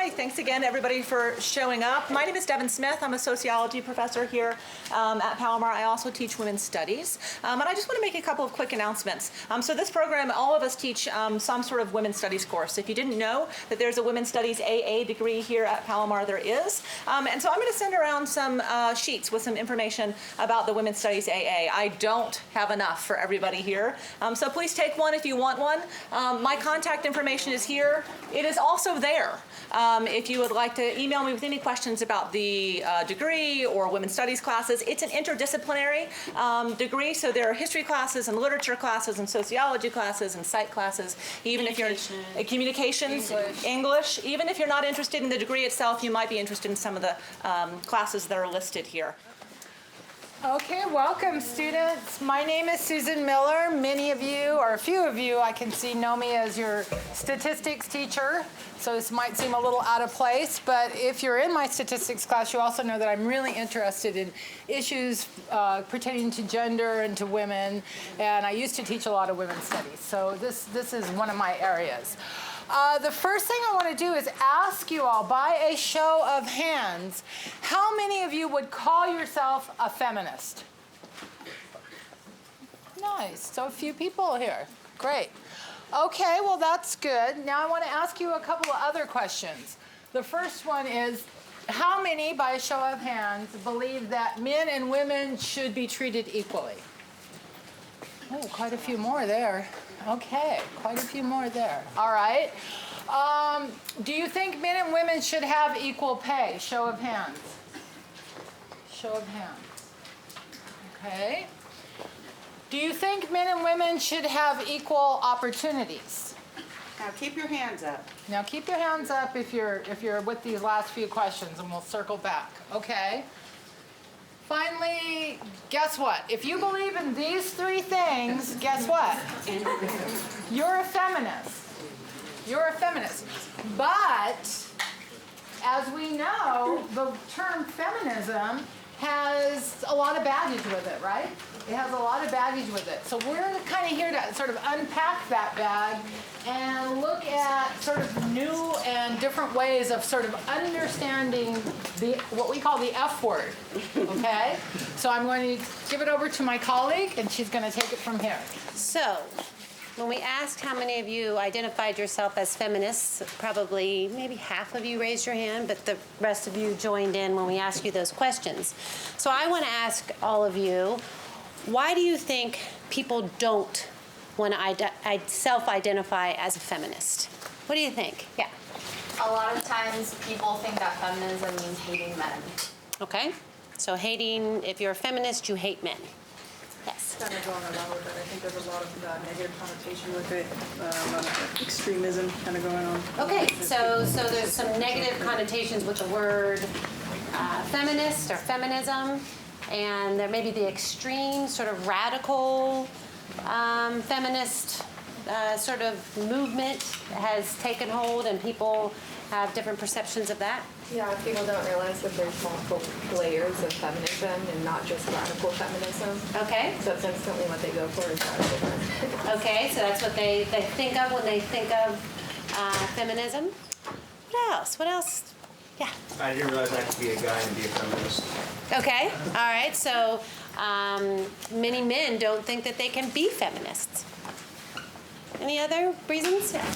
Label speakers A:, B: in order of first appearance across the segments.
A: Hi, thanks again everybody for showing up. My name is Devon Smith. I'm a sociology professor here at Palomar. I also teach women's studies. And I just want to make a couple of quick announcements. So this program, all of us teach some sort of women's studies course. If you didn't know that there's a women's studies AA degree here at Palomar, there is. And so I'm going to send around some sheets with some information about the women's studies AA. I don't have enough for everybody here. So please take one if you want one. My contact information is here. It is also there. If you would like to email me with any questions about the degree or women's studies classes, it's an interdisciplinary degree, so there are history classes and literature classes and sociology classes and psych classes. Even if you're communications, English. Even if you're not interested in the degree itself, you might be interested in some of the classes that are listed here.
B: Okay, welcome students. My name is Susan Miller. Many of you, or a few of you, I can see know me as your statistics teacher. So this might seem a little out of place, but if you're in my statistics class, you also know that I'm really interested in issues pertaining to gender and to women. And I used to teach a lot of women's studies. So this is one of my areas. The first thing I want to do is ask you all, by a show of hands, how many of you would call yourself a feminist? Nice. So a few people here. Great. Okay, well, that's good. Now I want to ask you a couple of other questions. The first one is, how many, by a show of hands, believe that men and women should be treated equally? Oh, quite a few more there. Okay, quite a few more there. All right. Do you think men and women should have equal pay? Show of hands. Show of hands. Okay. Do you think men and women should have equal opportunities?
C: Now keep your hands up.
B: Now keep your hands up if you're with these last few questions, and we'll circle back. Okay. Finally, guess what? If you believe in these three things, guess what? You're a feminist. You're a feminist. But, as we know, the term feminism has a lot of baggage with it, right? It has a lot of baggage with it. So we're kind of here to sort of unpack that bag and look at sort of new and different ways of sort of understanding what we call the F word, okay? So I'm going to give it over to my colleague, and she's going to take it from here.
D: So, when we asked how many of you identified yourself as feminists, probably maybe half of you raised your hand, but the rest of you joined in when we asked you those questions. So I want to ask all of you, why do you think people don't want to self-identify as a feminist? What do you think? Yeah.
E: A lot of times people think that feminism means hating men.
D: Okay. So hating, if you're a feminist, you hate men. Yes.
C: Kind of going along with it. I think there's a lot of negative connotation with it, a lot of extremism kind of going on.
D: Okay, so there's some negative connotations with the word feminist or feminism, and there may be the extreme, sort of radical feminist sort of movement has taken hold, and people have different perceptions of that.
F: Yeah, people don't realize that there's multiple layers of feminism and not just radical feminism.
D: Okay.
F: So that's instantly what they go for is radical.
D: Okay, so that's what they think of when they think of feminism. What else? What else? Yeah.
G: I didn't realize I could be a guy and be a feminist.
D: Okay. All right. So many men don't think that they can be feminists. Any other reasons? Yeah.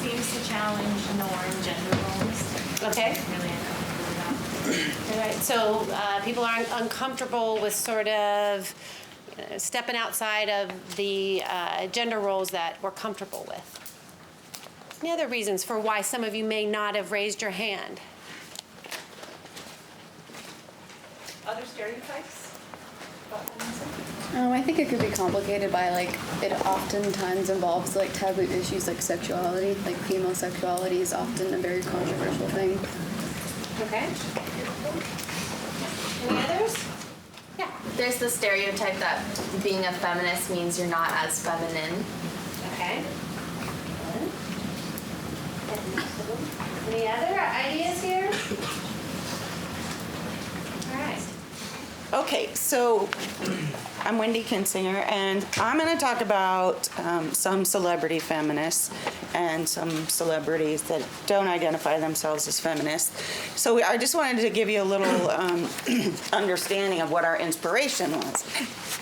H: Seems to challenge norm gender roles.
D: Okay.
H: Really uncomfortable with that.
D: All right. So people are uncomfortable with sort of stepping outside of the gender roles that we're comfortable with. Any other reasons for why some of you may not have raised your hand?
A: Other stereotypes?
I: I think it could be complicated by it oftentimes involves taboo issues like sexuality. Like female sexuality is often a very controversial thing.
D: Okay. Any others? Yeah.
E: There's the stereotype that being a feminist means you're not as feminine.
D: Okay. Any other ideas here? All right.
A: Okay, so
J: I'm Wendy Kisinger, and I'm going to talk about some celebrity feminists and some celebrities that don't identify themselves as feminists. So I just wanted to give you a little understanding of what our inspiration was.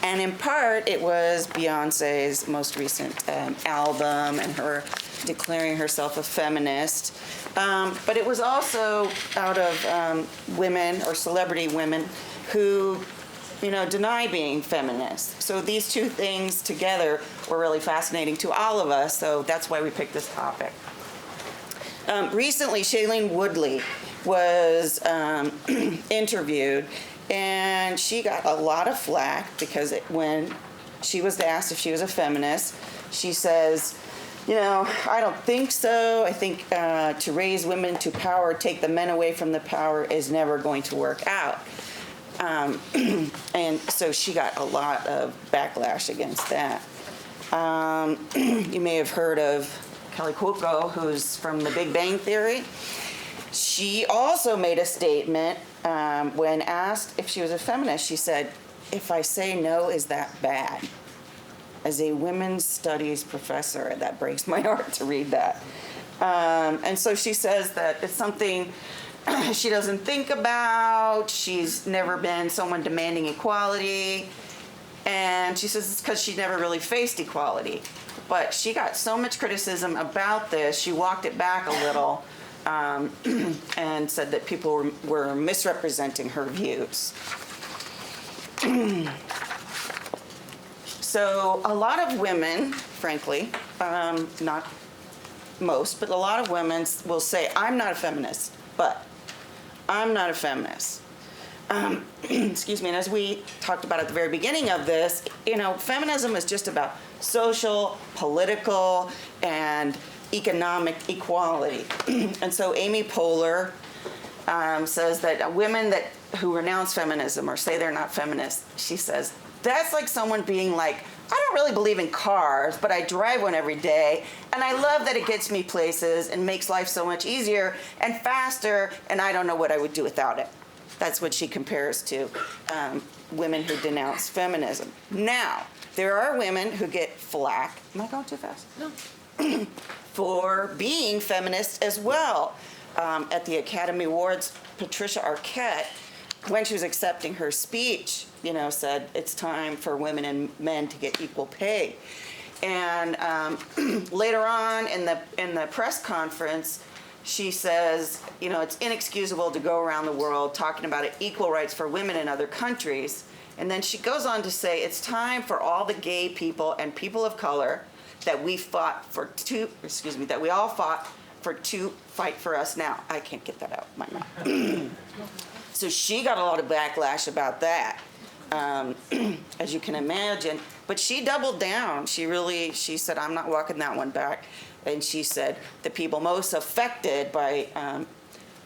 J: And in part, it was Beyonce's most recent album and her declaring herself a feminist. But it was also out of women or celebrity women who, deny being feminist. So these two things together were really fascinating to all of us, so that's why we picked this topic. Recently, Shailene Woodley was interviewed, and she got a lot of flack because when she was asked if she was a feminist, she says, I don't think so. I think to raise women to power, take the men away from the power is never going to work out. And so she got a lot of backlash against that. You may have heard of Kelly Cuoco, who's from The Big Bang Theory. She also made a statement when asked if she was a feminist. She said, "If I say no, is that bad?" As a women's studies professor, that breaks my heart to read that. And so she says that it's something she doesn't think about. She's never been someone demanding equality. And she says it's because she never really faced equality. But she got so much criticism about this, she walked it back a little and said that people were misrepresenting her views. So a lot of women, frankly, not most, but a lot of women will say, I'm not a feminist, but I'm not a feminist. Excuse me, and as we talked about at the very beginning of this, feminism is just about social, political, and economic equality. And so Amy Poehler says that women who renounce feminism or say they're not feminists, she says, that's like someone being like, I don't really believe in cars, but I drive one every day, and I love that it gets me places and makes life so much easier and faster, and I don't know what I would do without it. That's what she compares to women who denounce feminism. Now, there are women who get flack. Am I going too fast? No. For being feminists as well. At the Academy Awards, Patricia Arquette, when she was accepting her speech, said it's time for women and men to get equal pay. And later on in the press conference, she says, it's inexcusable to go around the world talking about equal rights for women in other countries. And then she goes on to say, it's time for all the gay people and people of color that we all fought for to fight for us now. I can't get that out of my mouth. So she got a lot of backlash about that, as you can imagine. But she doubled down. She said, I'm not walking that one back. And she said the people most affected by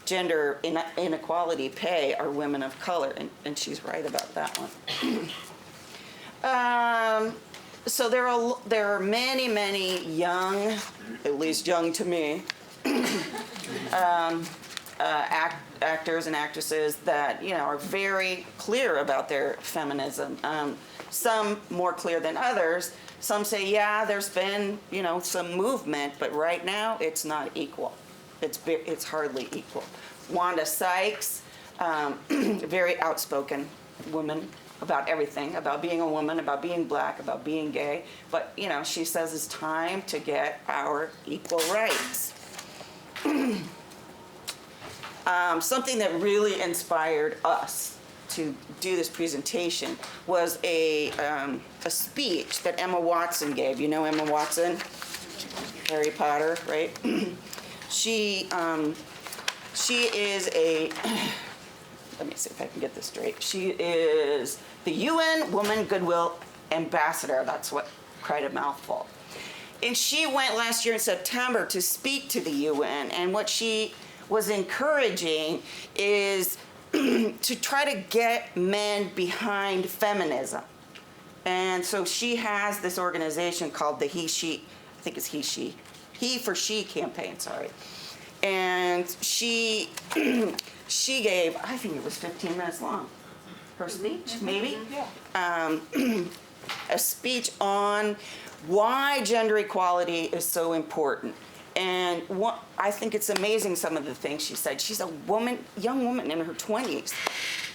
J: gender inequality pay are women of color. And she's right about that one. So there are many, many young, at least young to me, actors and actresses that are very clear about their feminism. Some more clear than others. Some say, yeah, there's been some movement, but right now it's not equal. It's hardly equal. Wanda Sykes, very outspoken woman about everything, about being a woman, about being black, about being gay. But she says it's time to get our equal rights. Something that really inspired us to do this presentation was a speech that Emma Watson gave. You know Emma Watson? Harry Potter, right? She is let me see if I can get this straight. She is the UN Woman Goodwill Ambassador. That's what, quite a mouthful. And she went last year in September to speak to the UN, and what she was encouraging is to try to get men behind feminism. And so she has this organization called the He for She campaign, sorry. And she gave, I think it was 15 minutes long, her speech, maybe? A speech on why gender equality is so important. And I think it's amazing some of the things she said. She's a young woman in her 20s.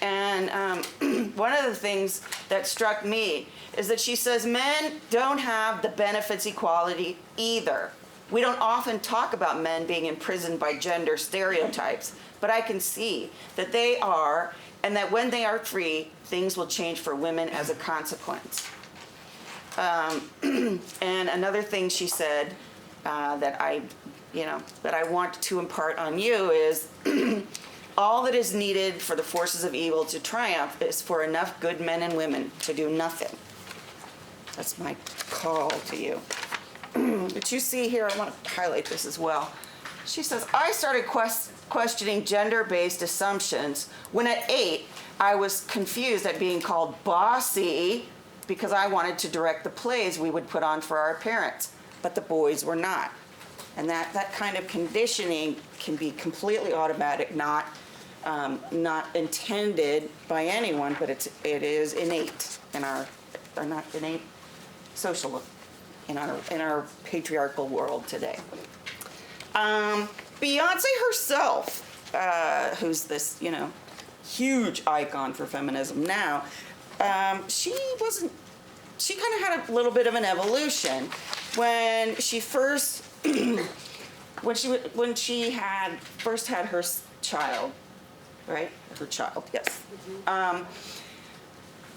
J: And one of the things that struck me is that she says men don't have the benefits equality either. We don't often talk about men being imprisoned by gender stereotypes, but I can see that they are, and that when they are free, things will change for women as a consequence. And another thing she said that I want to impart on you is all that is needed for the forces of evil to triumph is for enough good men and women to do nothing. That's my call to you. But you see here, I want to highlight this as well. She says, I started questioning gender-based assumptions when at 8, I was confused at being called bossy because I wanted to direct the plays we would put on for our parents, but the boys were not. And that kind of conditioning can be completely automatic, not intended by anyone, but it is innate in our, or not innate, social, in our patriarchal world today. Beyonce herself, who's this, huge icon for feminism now, she kind of had a little bit of an evolution when she first, when she had first had her child, right? Her child, yes.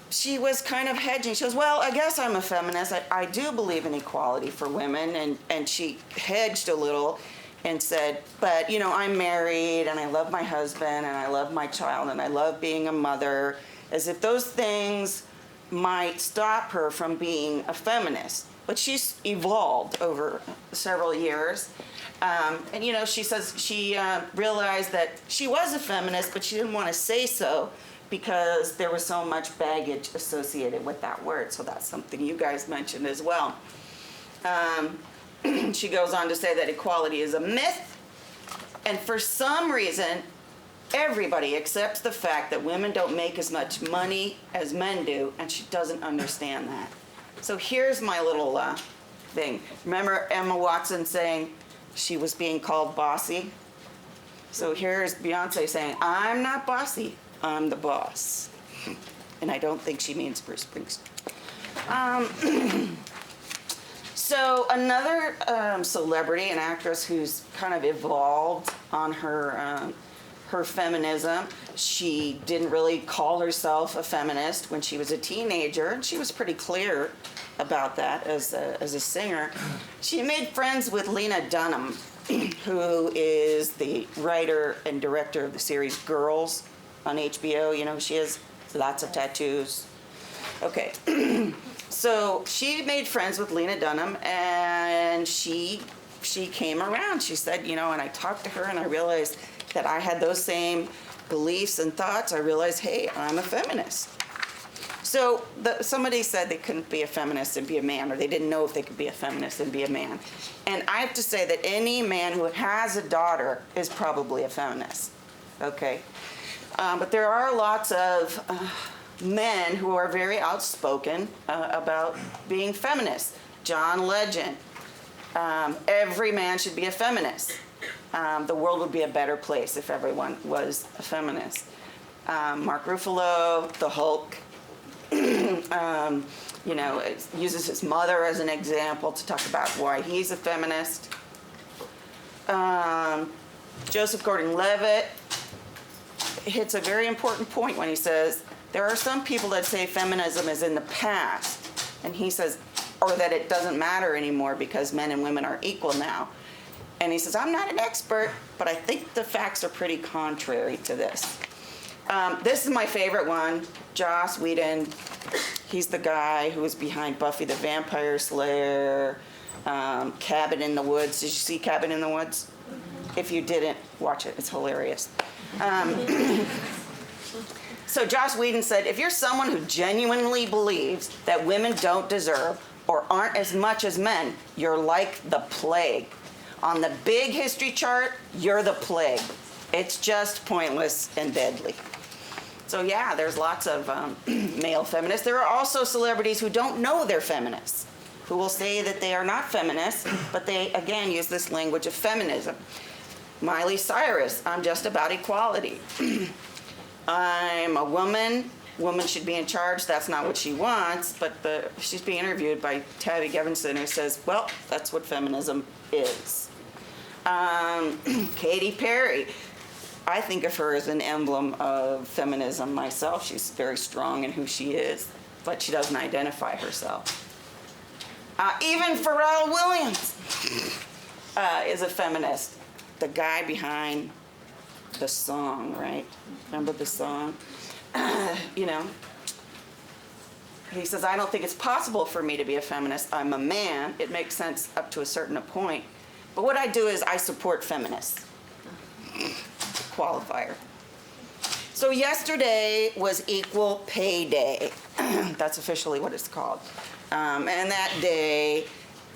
J: She was kind of hedging. She goes, well, I guess I'm a feminist. I do believe in equality for women. And she hedged a little and said, but, I'm married and I love my husband and I love my child and I love being a mother, as if those things might stop her from being a feminist. But she's evolved over several years. And, she says she realized that she was a feminist, but she didn't want to say so because there was so much baggage associated with that word. So that's something you guys mentioned as well. She goes on to say that equality is a myth, and for some reason, everybody accepts the fact that women don't make as much money as men do, and she doesn't understand that. So here's my little thing. Remember Emma Watson saying she was being called bossy? So here's Beyonce saying, I'm not bossy, I'm the boss. And I don't think she means Bruce Springsteen. So another celebrity, an actress who's kind of evolved on her feminism. She didn't really call herself a feminist when she was a teenager, and she was pretty clear about that as a singer. She made friends with Lena Dunham, who is the writer and director of the series Girls on HBO. You know who she is? Lots of tattoos. Okay. So she made friends with Lena Dunham, and she came around. She said, and I talked to her, and I realized that I had those same beliefs and thoughts. I realized, hey, I'm a feminist. So somebody said they couldn't be a feminist and be a man, or they didn't know if they could be a feminist and be a man. And I have to say that any man who has a daughter is probably a feminist, okay? But there are lots of men who are very outspoken about being feminists. John Legend. Every man should be a feminist. The world would be a better place if everyone was a feminist. Mark Ruffalo, the Hulk, uses his mother as an example to talk about why he's a feminist. Joseph Gordon-Levitt hits a very important point when he says, there are some people that say feminism is in the past, and he says, or that it doesn't matter anymore because men and women are equal now. And he says, I'm not an expert, but I think the facts are pretty contrary to this. This is my favorite one, Joss Whedon. He's the guy who was behind Buffy the Vampire Slayer, Cabin in the Woods. Did you see Cabin in the Woods? If you didn't, watch it. It's hilarious. So Joss Whedon said, if you're someone who genuinely believes that women don't deserve or aren't as much as men, you're like the plague. On the big history chart, you're the plague. It's just pointless and deadly. So yeah, there's lots of male feminists. There are also celebrities who don't know they're feminists, who will say that they are not feminists, but they, again, use this language of feminism. Miley Cyrus, I'm just about equality. I'm a woman. Woman should be in charge. That's not what she wants, but she's being interviewed by Tabby Gevinson, who says, well, that's what feminism is. Katy Perry, I think of her as an emblem of feminism myself. She's very strong in who she is, but she doesn't identify herself. Even Pharrell Williams is a feminist. The guy behind the song, right? Remember the song? You know, he says, I don't think it's possible for me to be a feminist. I'm a man. It makes sense up to a certain point. But what I do is I support feminists. Qualifier. So yesterday was Equal Pay Day. That's officially what it's called. And that day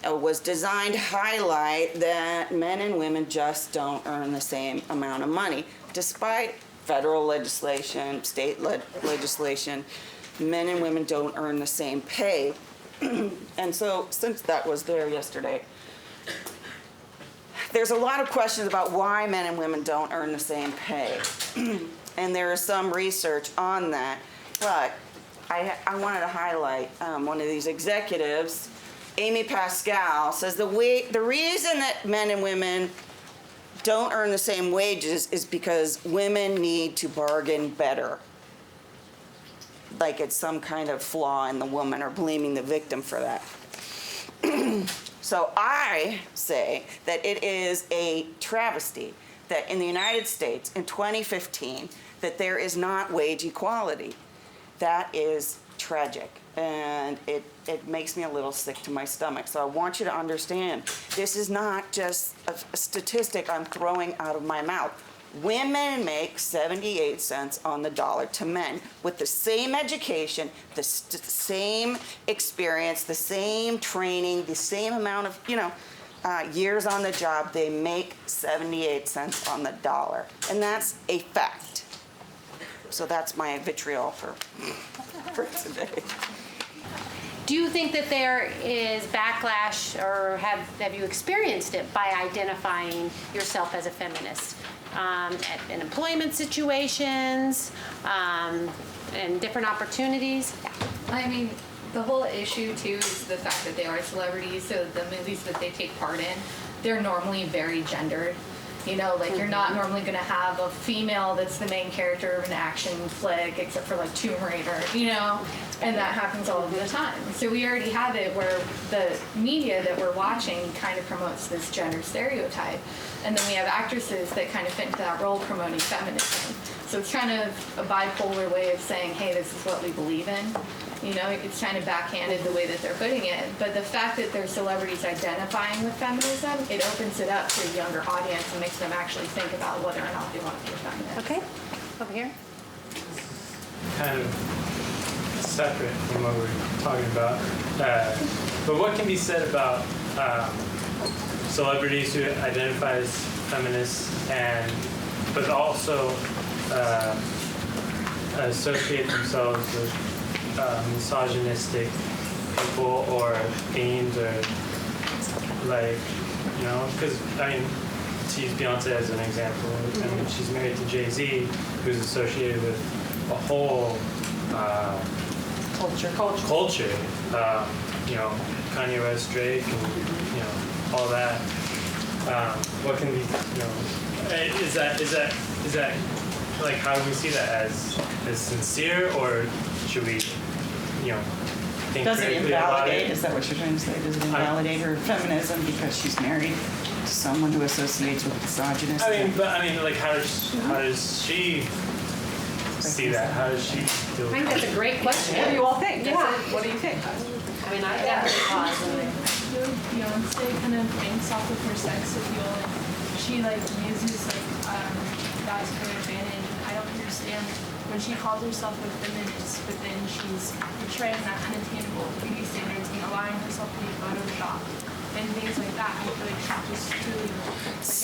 J: was designed to highlight that men and women just don't earn the same amount of money. Despite federal legislation, state legislation, men and women don't earn the same pay. And so since that was there yesterday, there's a lot of questions about why men and women don't earn the same pay. And there is some research on that. But I wanted to highlight one of these executives, Amy Pascal, says the reason that men and women don't earn the same wages is because women need to bargain better. Like it's some kind of flaw in the woman, or blaming the victim for that. So I say that it is a travesty that in the United States in 2015 that there is not wage equality. That is tragic, and it makes me a little sick to my stomach. So I want you to understand, this is not just a statistic I'm throwing out of my mouth. Women make 78 cents on the dollar to men with the same education, the same experience, the same training, the same amount of, years on the job. They make 78 cents on the dollar, and that's a fact. So that's my vitriol for today.
D: Do you think that there is backlash, or have you experienced it by identifying yourself as a feminist? In employment situations, and different opportunities? Yeah.
F: I mean, the whole issue too is the fact that they are celebrities, so the movies that they take part in, they're normally very gendered. Like you're not normally going to have a female that's the main character of an action flick, except for like Tomb Raider, and that happens all the time. So we already have it where the media that we're watching kind of promotes this gender stereotype. And then we have actresses that kind of fit into that role promoting feminism. So it's kind of a bipolar way of saying, hey, this is what we believe in. It's kind of backhanded the way that they're putting it. But the fact that there's celebrities identifying with feminism, it opens it up to a younger audience and makes them actually think about whether or not they want to be a feminist.
D: Okay, over here.
K: Kind of separate from what we're talking about. But what can be said about celebrities who identify as feminists but also associate themselves with misogynistic people or themes, or because to use Beyonce as an example, she's married to Jay-Z, who's associated with a whole culture. Kanye West, Drake, and all that. What can be, is that like, how do we see that as sincere, or should we, think
J: Does it
K: critically about
J: invalidate?
K: it?
J: Is that what you're trying to say? Does it invalidate her feminism because she's married to someone who associates with misogynism?
K: How does she see that? How does she do
D: I think that's a great question.
A: What do you all think?
D: Yeah.
A: What do you think?
D: I definitely pause.
H: Beyonce kind of banks off of her sex appeal, and she uses that to her advantage. And I don't understand when she calls herself a feminist, but then she's portraying that unattainable beauty standards and allowing herself to be photoshopped and things like that. I feel like she's just truly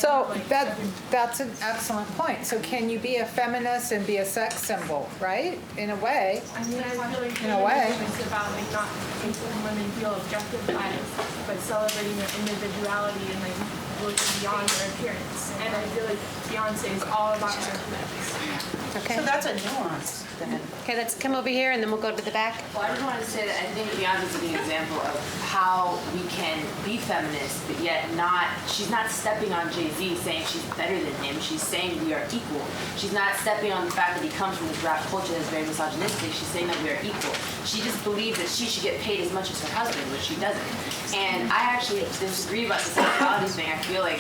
B: So that's an excellent point. So can you be a feminist and be a sex symbol, right? In a way.
H: I mean, I feel like
B: In a way.
H: it's about like not making women feel objectified, but celebrating their individuality and like looking beyond their appearance. And I feel like Beyonce is all about her appearance.
D: Okay.
J: So that's a nuance then.
D: Okay, let's come over here and then we'll go to the back.
L: Well, I just wanted to say that I think Beyonce's a good example of how we can be feminist, but yet she's not stepping on Jay-Z saying she's better than him. She's saying we are equal. She's not stepping on the fact that he comes from this rap culture that's very misogynistic. She's saying that we are equal. She just believes that she should get paid as much as her husband, which she doesn't. And I actually disagree about the sexuality thing. I feel like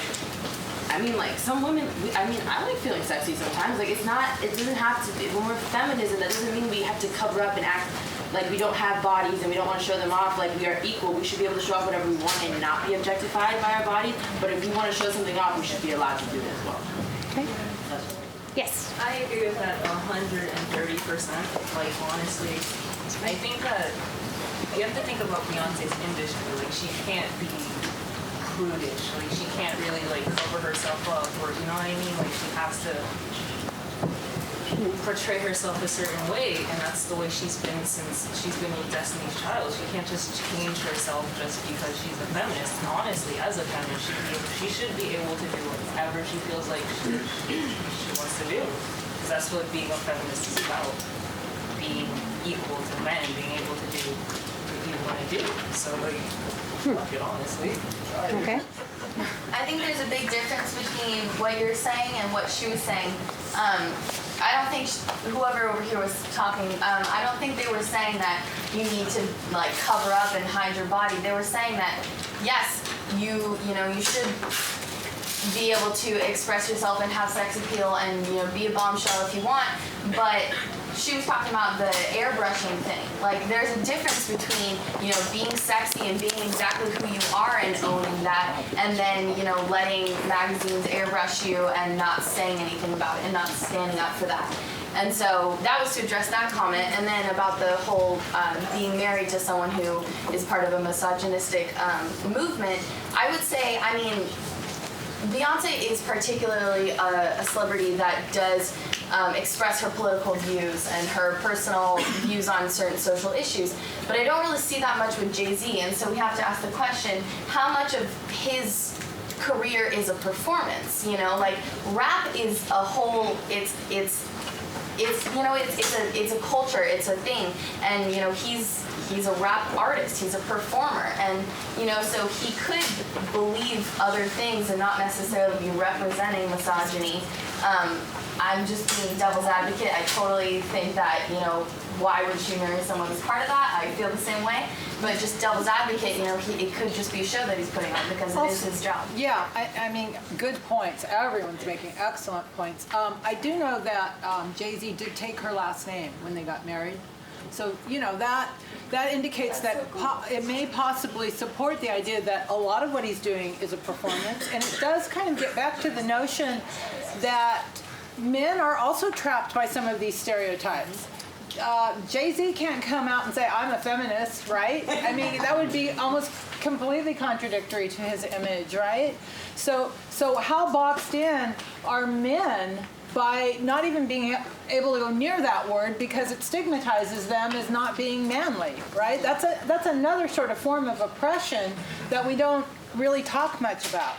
L: like some women, I like feeling sexy sometimes. Like it doesn't have to be, when we're feminism, that doesn't mean we have to cover up and act like we don't have bodies and we don't want to show them off. Like we are equal. We should be able to show off whatever we want and not be objectified by our body. But if we want to show something off, we should be allowed to do it as well.
D: Okay. Yes.
M: I agree with that 130%. Like honestly, I think that you have to think about Beyonce's industry. Like she can't be prudish. Like she can't really like cover herself up, or you know what I mean. Like she has to portray herself a certain way, and that's the way she's been since she's been with Destiny's Child. She can't just change herself just because she's a feminist. And honestly, as a feminist, she should be able to do whatever she feels like she wants to do. Because that's what being a feminist is about. Being equal to men, being able to do what you want to do. So like, fuck it, honestly.
D: Okay.
E: I think there's a big difference between what you're saying and what she was saying. I don't think whoever over here was talking, I don't think they were saying that you need to like cover up and hide your body. They were saying that yes, you should be able to express yourself and have sex appeal and be a bombshell if you want, but she was talking about the airbrushing thing. Like there's a difference between being sexy and being exactly who you are and owning that, and then letting magazines airbrush you and not saying anything about it and not standing up for that. And so that was to address that comment. And then about the whole being married to someone who is part of a misogynistic movement, I would say, Beyonce is particularly a celebrity that does express her political views and her personal views on certain social issues. But I don't really see that much with Jay-Z, and so we have to ask the question, how much of his career is a performance? Like rap is a whole, it's a culture, it's a thing, and he's a rap artist, he's a performer, and so he could believe other things and not necessarily be representing misogyny. I'm just being devil's advocate. I totally think that why would she marry someone who's part of that? I feel the same way, but just devil's advocate, it could just be a show that he's putting on because it is his job.
B: Yeah, good points. Everyone's making excellent points. I do know that Jay-Z did take her last name when they got married. So, that indicates that it may possibly support the idea that a lot of what he's doing is a performance. And it does kind of get back to the notion that men are also trapped by some of these stereotypes. Jay-Z can't come out and say, I'm a feminist, right? That would be almost completely contradictory to his image, right? So how boxed in are men by not even being able to go near that word because it stigmatizes them as not being manly, right? That's another sort of form of oppression that we don't really talk much about.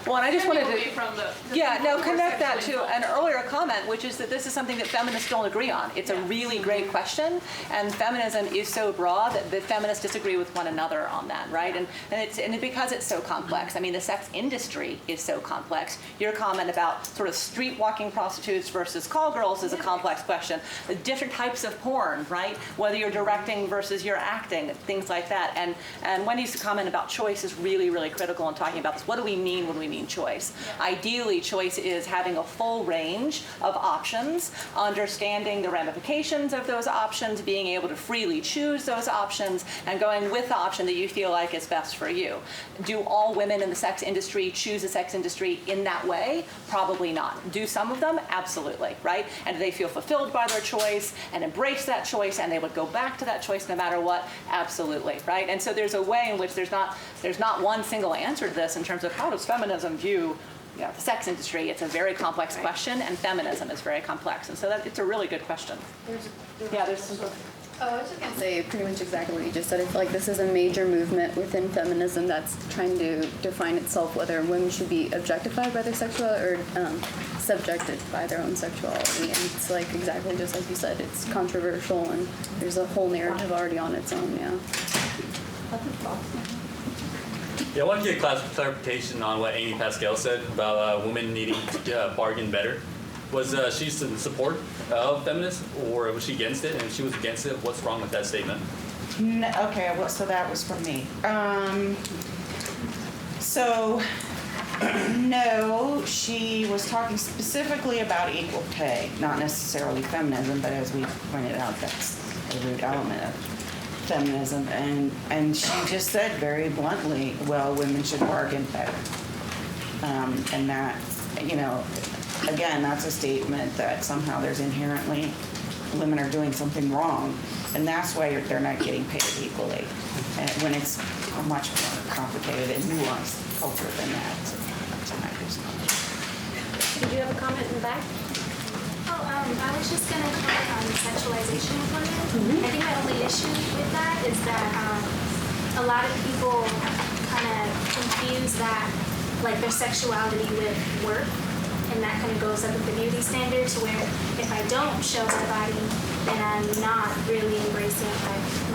A: Well, and I just wanted to connect that to an earlier comment, which is that this is something that feminists don't agree on. It's a really great question, and feminism is so broad that the feminists disagree with one another on that, right? And because it's so complex. The sex industry is so complex. Your comment about sort of street walking prostitutes versus call girls is a complex question. The different types of porn, right? Whether you're directing versus you're acting, things like that. And Wendy's comment about choice is really, really critical in talking about this. What do we mean when we mean choice? Ideally, choice is having a full range of options, understanding the ramifications of those options, being able to freely choose those options, and going with the option that you feel like is best for you. Do all women in the sex industry choose the sex industry in that way? Probably not. Do some of them? Absolutely, right? And do they feel fulfilled by their choice and embrace that choice and they would go back to that choice no matter what? Absolutely, right? And so there's a way in which there's not one single answer to this in terms of how does feminism view the sex industry, it's a very complex question, and feminism is very complex. And so it's a really good question. There's some.
I: Oh, I was just going to say pretty much exactly what you just said. I feel like this is a major movement within feminism that's trying to define itself whether women should be objectified by their sexuality or subjected by their own sexuality. And it's like exactly just like you said, it's controversial and there's a whole narrative already on its own, yeah.
N: Yeah, I wanted to get clarification on what Amy Pascal said about women needing to bargain better. Was she in support of feminism, or was she against it? And if she was against it, what's wrong with that statement?
J: No, okay, well, so that was from me. No, she was talking specifically about equal pay, not necessarily feminism, but as we pointed out, that's the root element of feminism. And she just said very bluntly, well, women should bargain better. And that, again, that's a statement that somehow there's inherently women are doing something wrong, and that's why they're not getting paid equally. And when it's much more complicated and nuanced culture than that. So that's my response.
D: Did you have a comment in the back?
O: I was just going to comment on the sexualization of women. I think my only issue with that is that a lot of people kind of confuse that, like, their sexuality with work. And that kind of goes up with the beauty standard to where if I don't show my body, then I'm not really embracing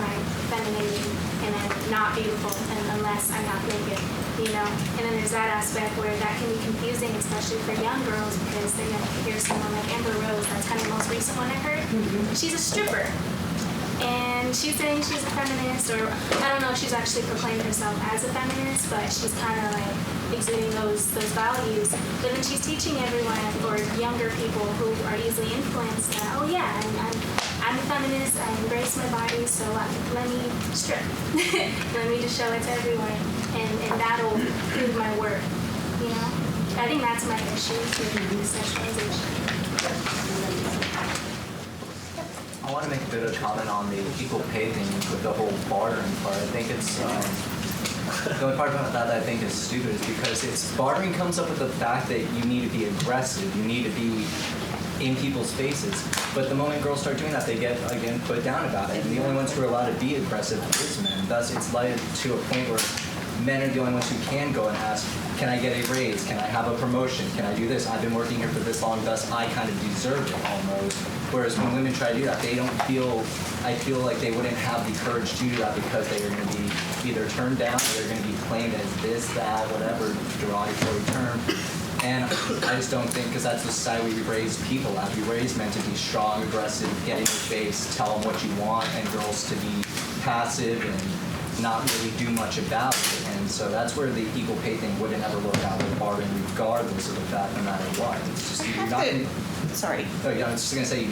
O: my femininity, and I'm not beautiful unless I'm not naked, And then there's that aspect where that can be confusing, especially for young girls, because they're going to hear someone like Amber Rose, that's kind of the most recent one I heard. She's a stripper. And she's saying she's a feminist, or I don't know if she's actually proclaimed herself as a feminist, but she's kind of like exuding those values. But then she's teaching everyone, or younger people who are easily influenced, that, oh yeah, I'm a feminist, I embrace my body, so let me strip. Let me just show it to everyone, and that'll prove my worth, I think that's my issue with sexualization.
P: I want to make a bit of a comment on the equal pay thing with the whole bartering part. I think it's the only part about that I think is stupid is because bartering comes up with the fact that you need to be aggressive, you need to be in people's faces. But the moment girls start doing that, they get again put down about it. And the only ones who are allowed to be aggressive is men. Thus, it's led to a point where men are the only ones who can go and ask, can I get a raise? Can I have a promotion? Can I do this? I've been working here for this long, thus I kind of deserve it almost. Whereas when women try to do that, I feel like they wouldn't have the courage to do that because they are going to be either turned down or they're going to be claimed as this, that, whatever derogatory term. And I just don't think, because that's the society we raise people at. We raise men to be strong, aggressive, get in your face, tell them what you want, and girls to be passive and not really do much about it. And so that's where the equal pay thing wouldn't ever work out with bartering, regardless of the fact, no matter what. It's just you're not.
J: Sorry.
P: Oh yeah, I was just gonna say I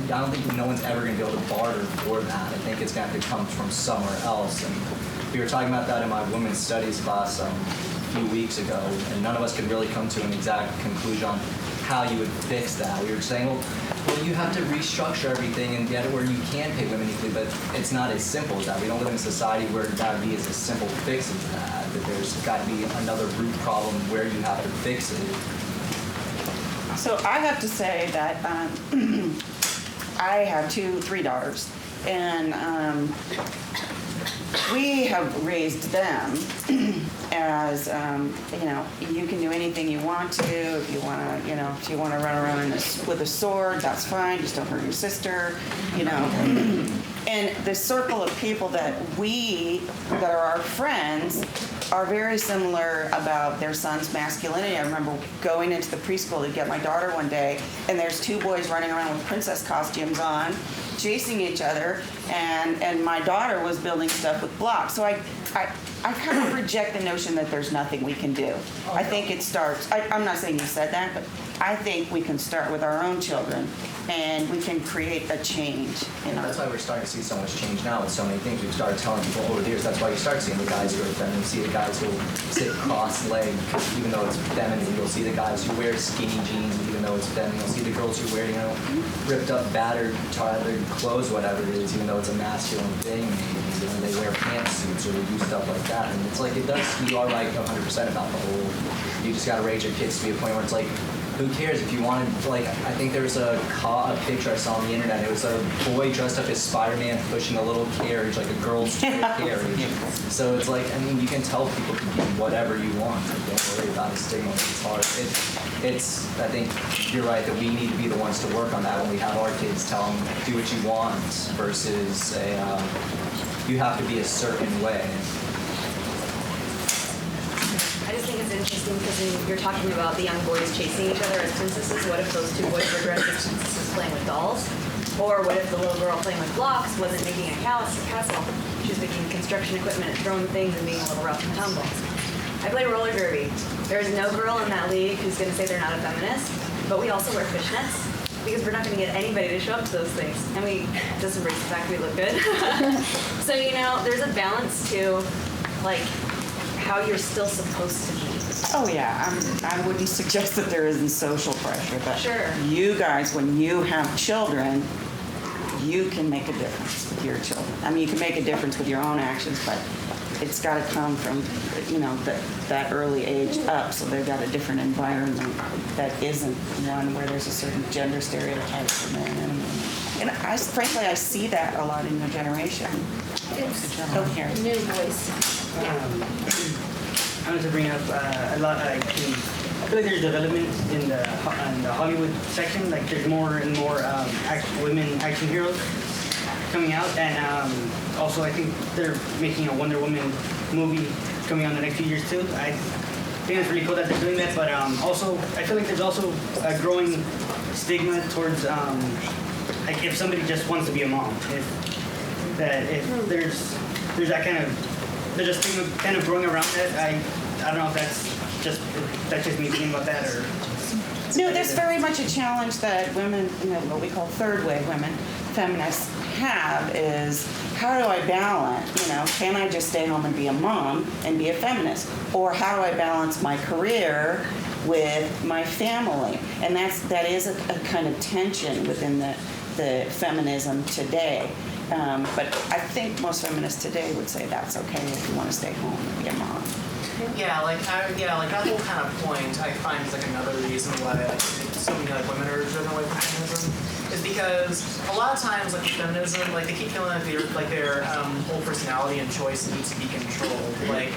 P: don't think no one's ever gonna be able to barter for that. I think it's gonna have to come from somewhere else. And we were talking about that in my women's studies class a few weeks ago, and none of us could really come to an exact conclusion on how you would fix that. We were saying, well, you have to restructure everything and get it where you can pay women equally, but it's not as simple as that. We don't live in a society where that would be as a simple fix as that. That there's got to be another root problem where you have to fix it.
J: So I have to say that I have 3 daughters, and we have raised them as, you can do anything you want to. If you want to, if you want to run around with a sword, that's fine. Just don't hurt your sister, And the circle of people that are our friends are very similar about their son's masculinity. I remember going into the preschool to get my daughter one day, and there's 2 boys running around with princess costumes on, chasing each other, and my daughter was building stuff with blocks. So I kind of reject the notion that there's nothing we can do. I think it starts, I'm not saying you said that, but I think we can start with our own children, and we can create a change.
P: That's why we're starting to see so much change now with so many things. We've started telling people over the years. That's why you start seeing the guys who are feminine. You see the guys who sit cross-legged, even though it's feminine. You'll see the guys who wear skinny jeans, even though it's feminine. You'll see the girls who wear, ripped up, battered, tattered clothes, whatever it is, even though it's a masculine thing. They wear pantsuits or they do stuff like that. And it's like, you are right 100% about the whole you just gotta raise your kids to be a point where it's like, who cares if you wanted, like, I think there was a picture I saw on the internet. It was a boy dressed up as Spider-Man pushing a little carriage, like a girl's toy carriage. So it's like, I mean, you can tell people can be whatever you want. Like, don't worry about the stigma. It's hard. I think you're right that we need to be the ones to work on that when we have our kids. Tell them, do what you want versus you have to be a certain way.
Q: I just think it's interesting because you're talking about the young boys chasing each other as princesses. What if those two boys were dressed as princesses playing with dolls? Or what if the little girl playing with blocks wasn't making a castle? She was making construction equipment and throwing things and being a little rough and tumble. I play roller derby. There's no girl in that league who's going to say they're not a feminist, but we also wear fishnets because we're not going to get anybody to show up to those things. And we just embrace the fact we look good. So, you know, there's a balance to, like, how you're still supposed to be.
J: Oh yeah, I wouldn't suggest that there isn't social pressure, but
Q: Sure.
J: you guys, when you have children, you can make a difference with your children. I mean, you can make a difference with your own actions, but it's got to come from, you know, that early age up, so they've got a different environment that isn't one where there's a certain gender stereotype for men and women. And frankly, I see that a lot in your generation.
O: New voice.
R: I wanted to bring up a lot. I feel like there's development in the Hollywood section. Like there's more and more women action heroes coming out, and also I think they're making a Wonder Woman movie coming out in the next few years too. I think it's really cool that they're doing that, but also I feel like there's also a growing stigma towards like if somebody just wants to be a mom, if there's that kind of. There's a stigma kind of growing around that. I don't know if that's just me thinking about that or.
J: No, there's very much a challenge that women, you know, what we call third wave women, feminists have is how do I balance, you know, can I just stay home and be a mom and be a feminist? Or how do I balance my career with my family? And that is a kind of tension within the feminism today. But I think most feminists today would say that's okay if you want to stay home and be a mom.
S: Yeah, like that whole kind of point I find is like another reason why so many like women are driven away from feminism is because a lot of times like feminism, like they keep feeling like their whole personality and choice needs to be controlled. Like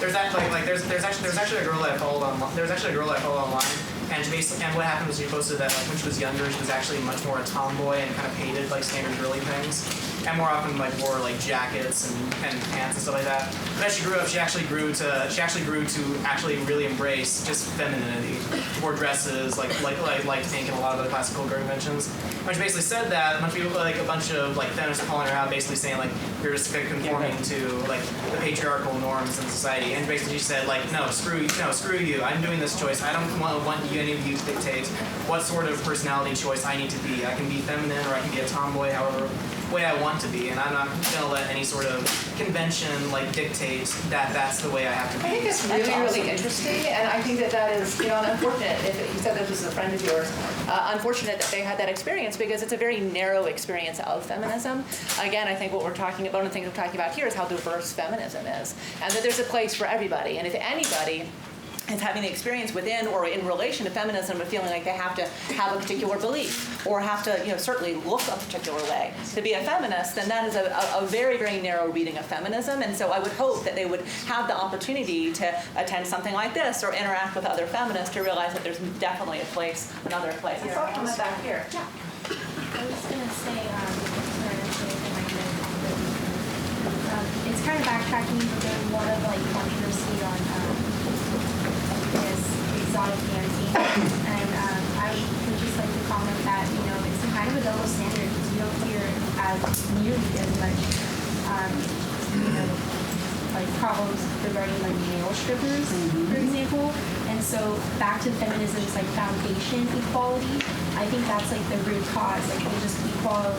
S: there's actually a girl that I followed online. And what happened was she posted that like when she was younger, she was actually much more a tomboy and kind of hated like standard girly things, and more often like wore like jackets and pants and stuff like that. But as she grew up, she actually grew to actually really embrace just femininity. Wore dresses, like pink and a lot of other classical girl conventions. When she basically said that, a bunch of people, like a bunch of like feminists were calling her out, basically saying like you're just conforming to like the patriarchal norms in society. And basically she said like no, screw you. I'm doing this choice. I don't want any of you to dictate what sort of personality choice I need to be. I can be feminine or I can be a tomboy, however way I want to be, and I'm not going to let any sort of convention like dictate that that's the way I have to be.
B: I think it's really interesting, and I think that is, you know, unfortunate. If you said that this is a friend of yours,
A: unfortunate that they had that experience because it's a very narrow experience of feminism. Again, I think what we're talking about, one of the things we're talking about here is how diverse feminism is, and that there's a place for everybody, and if anybody is having the experience within or in relation to feminism of feeling like they have to have a particular belief or have to, you know, certainly look a particular way to be a feminist, then that is a very, very narrow reading of feminism. And so I would hope that they would have the opportunity to attend something like this or interact with other feminists to realize that there's definitely a place, another place. I saw a comment back here. Yeah.
O: I was going to say, it's kind of backtracking, but there's a lot of like controversy on exotic dancing, and I would just like to comment that, you know, it's kind of a double standard because you don't hear as nearly as much, you know, like problems regarding like male strippers, for example. And so back to feminism's like foundation equality, I think that's like the root cause. Like there's just equality.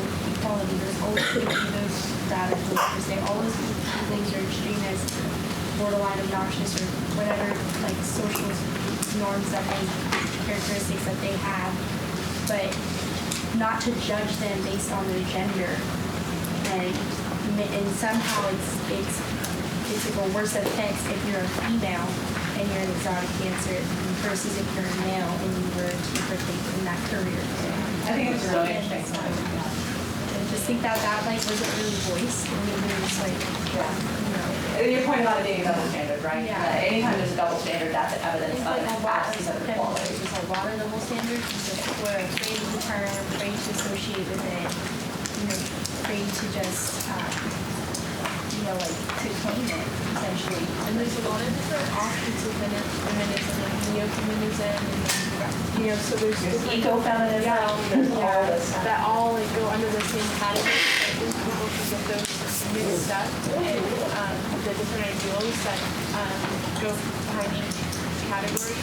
O: There's always going to be those that are believers. They always be things are extreme as borderline obnoxious or whatever like social norms that they characteristics that they have, but not to judge them based on their gender, and somehow it's like a worse offense if you're a female and you're an exotic dancer versus if you're a male and you were to partake in that career.
A: I think it's really interesting.
O: I just think that like wasn't really voiced, and it was like,
A: Your point about it being a double standard, right?
O: Yeah.
A: Anytime there's a double standard, that's evidence of
O: like a lot
A: absence of equality.
O: there's a lot of double standards. We're afraid of the term, afraid to associate with it, afraid to just, like to claim it essentially.
H: And there's a lot of different offshoots of feminism, like neo-feminism, and so there's different
A: ecofeminism, there's all this stuff.
H: that all like go under the same category. I think people can get those mixed up, and the different ideals that go behind each category,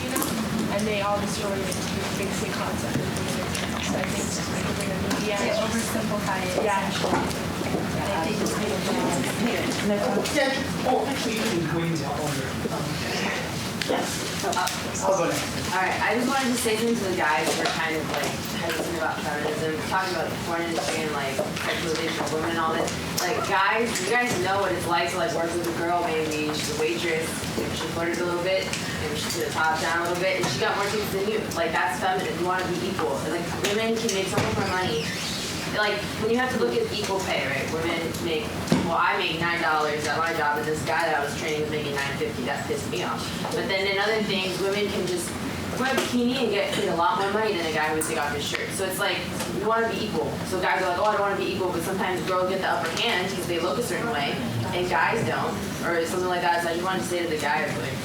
H: and they all just relate to the basic concept of feminism. So I think within the media,
O: They oversimplify it.
H: Yeah.
O: They just make it
T: Oh, actually, you can go into
L: Alright, I just wanted to say something to the guys who are kind of like hesitant about feminism, talking about the porn industry and like sexualization of women and all this. Like guys, you guys know what it's like to like work with a girl, maybe she's a waitress, maybe she flirted a little bit, maybe she put her top down a little bit, and she got more tips than you. Like that's feminine, you want to be equal. Like women can make so much more money. Like when you have to look at equal pay, right? Women make, I make $9 at my job, and this guy that I was training was making $9.50. That pissed me off. But then in other things, women can just wear a bikini and get paid a lot more money than a guy who would take off his shirt. So it's like you want to be equal. So guys are like, oh, I don't want to be equal, but sometimes girls get the upper hand because they look a certain way, and guys don't, or something like that. It's like you want to say to the guys, like,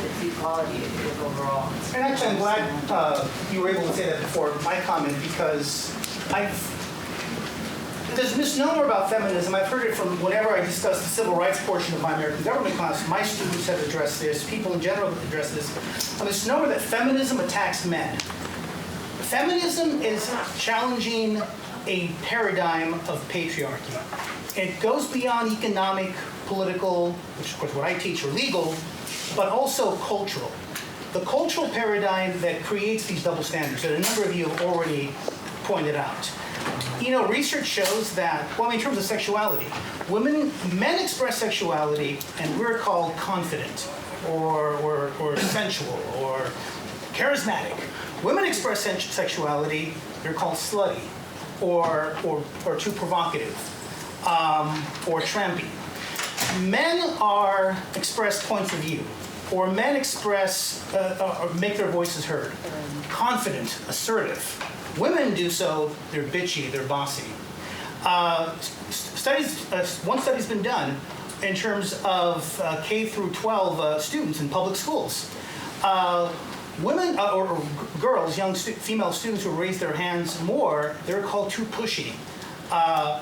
L: it's equality overall.
T: And actually, I'm glad you were able to say that before my comment, because there's a misnomer about feminism. I've heard it from whenever I discuss the civil rights portion of my American government class. My students have addressed this. People in general have addressed this. A misnomer that feminism attacks men. Feminism is challenging a paradigm of patriarchy. It goes beyond economic, political, which of course what I teach, or legal, but also cultural. The cultural paradigm that creates these double standards that a number of you have already pointed out. Research shows that, in terms of sexuality, men express sexuality, and we're called confident, or sensual, or charismatic. Women express sexuality, they're called slutty, or too provocative, or trampy. Men express points of view, or men express, or make their voices heard. Confident, assertive. Women do so, they're bitchy, they're bossy. One study's been done in terms of K through 12 students in public schools. Women, or girls, young female students who raise their hands more, they're called too pushy.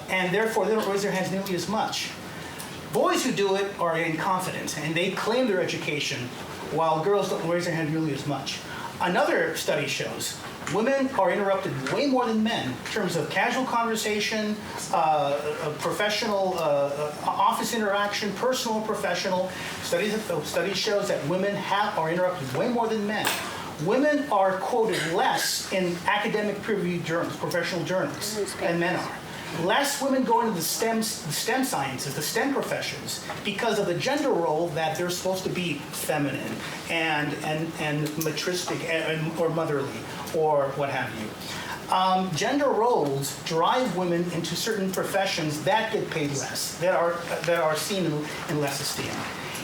T: And therefore, they don't raise their hands nearly as much. Boys who do it are inconfident, and they claim their education, while girls don't raise their hand nearly as much. Another study shows women are interrupted way more than men in terms of casual conversation, professional office interaction, personal and professional. Studies shows that women are interrupted way more than men. Women are quoted less in academic peer-reviewed journals, professional journals, than men are. Less women go into the STEM sciences, the STEM professions, because of the gender role that they're supposed to be feminine and matristic or motherly or what have you. Gender roles drive women into certain professions that get paid less, that are seen in less esteem.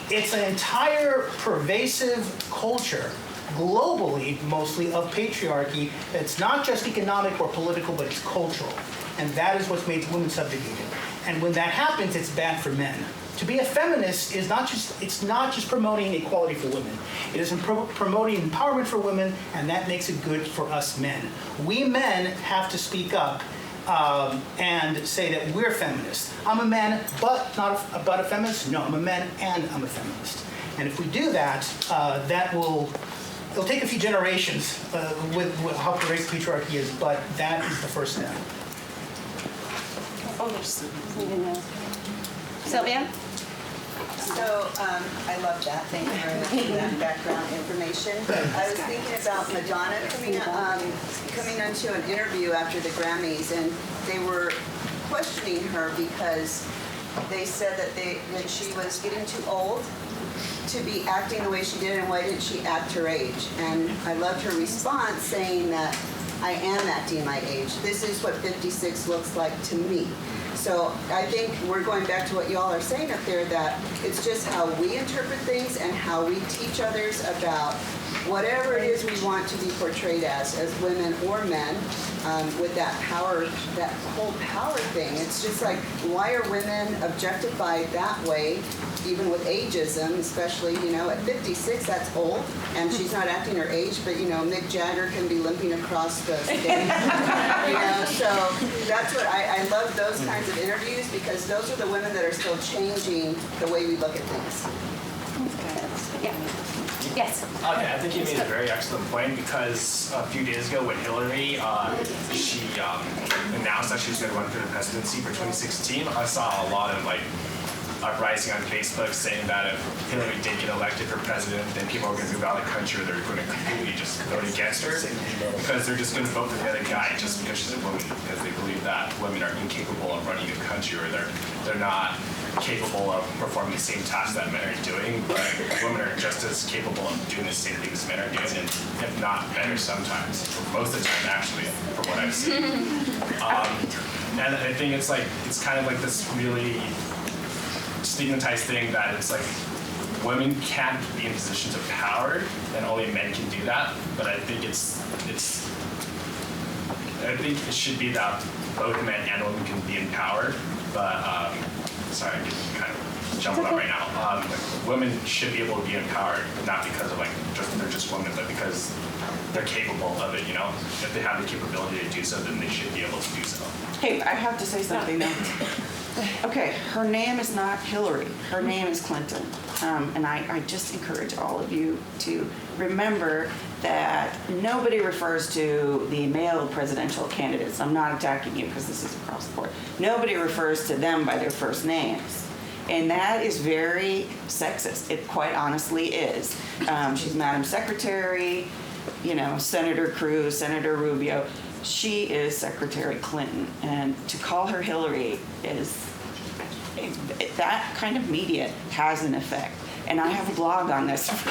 T: It's an entire pervasive culture, globally mostly, of patriarchy. It's not just economic or political, but it's cultural. And that is what's made women subjugated. And when that happens, it's bad for men. To be a feminist is not just promoting equality for women. It is promoting empowerment for women, and that makes it good for us men. We men have to speak up and say that we're feminists. I'm a man, but not about a feminist. No, I'm a man and I'm a feminist. And if we do that, it'll take a few generations with how pervasive patriarchy is, but that is the first step.
D: Sylvia?
U: So I love that. Thank you very much for that background information. I was thinking about Madonna coming onto an interview after the Grammys, and they were questioning her because they said that she was getting too old to be acting the way she did, and why didn't she act her age? And I loved her response saying that I am acting my age. This is what 56 looks like to me. So I think we're going back to what y'all are saying up there, that it's just how we interpret things and how we teach others about whatever it is we want to be portrayed as women or men, with that power, that whole power thing. It's just like, why are women objectified that way, even with ageism, especially, at 56, that's old, and she's not acting her age, but, Mick Jagger can be limping across the stage, so that's what, I love those kinds of interviews, because those are the women that are still changing the way we look at things.
D: Yeah. Yes.
C: Okay, I think you made a very excellent point, because a few days ago when Hillary, she announced that she was going to run for the presidency for 2016, I saw a lot of uprising on Facebook saying that if Hillary did get elected for president, then people are going to move out of the country, or they're going to completely just vote against her, because they're just going to vote for the other guy just because she's a woman, because they believe that women are incapable of running a country, or they're not capable of performing the same tasks that men are doing, but women are just as capable of doing the same things men are doing, and if not better sometimes, most of the time actually, from what I've seen. And I think it's kind of like this really stigmatized thing that it's like women can't be in positions of power and only men can do that, but I think I think it should be that both men and women can be in power, but sorry, I'm getting kind of jumbled up right now. Women should be able to be in power, not because of they're just women, but because they're capable of it, If they have the capability to do so, then they should be able to do so.
J: Hey, I have to say something now. Okay, her name is not Hillary. Her name is Clinton. And I just encourage all of you to remember that nobody refers to the male presidential candidates. I'm not attacking you because this is across the board. Nobody refers to them by their first names. And that is very sexist. It quite honestly is. She's Madam Secretary, Senator Cruz, Senator Rubio. She is Secretary Clinton, and to call her Hillary that kind of media has an effect. And I have a blog on this.
D: Okay,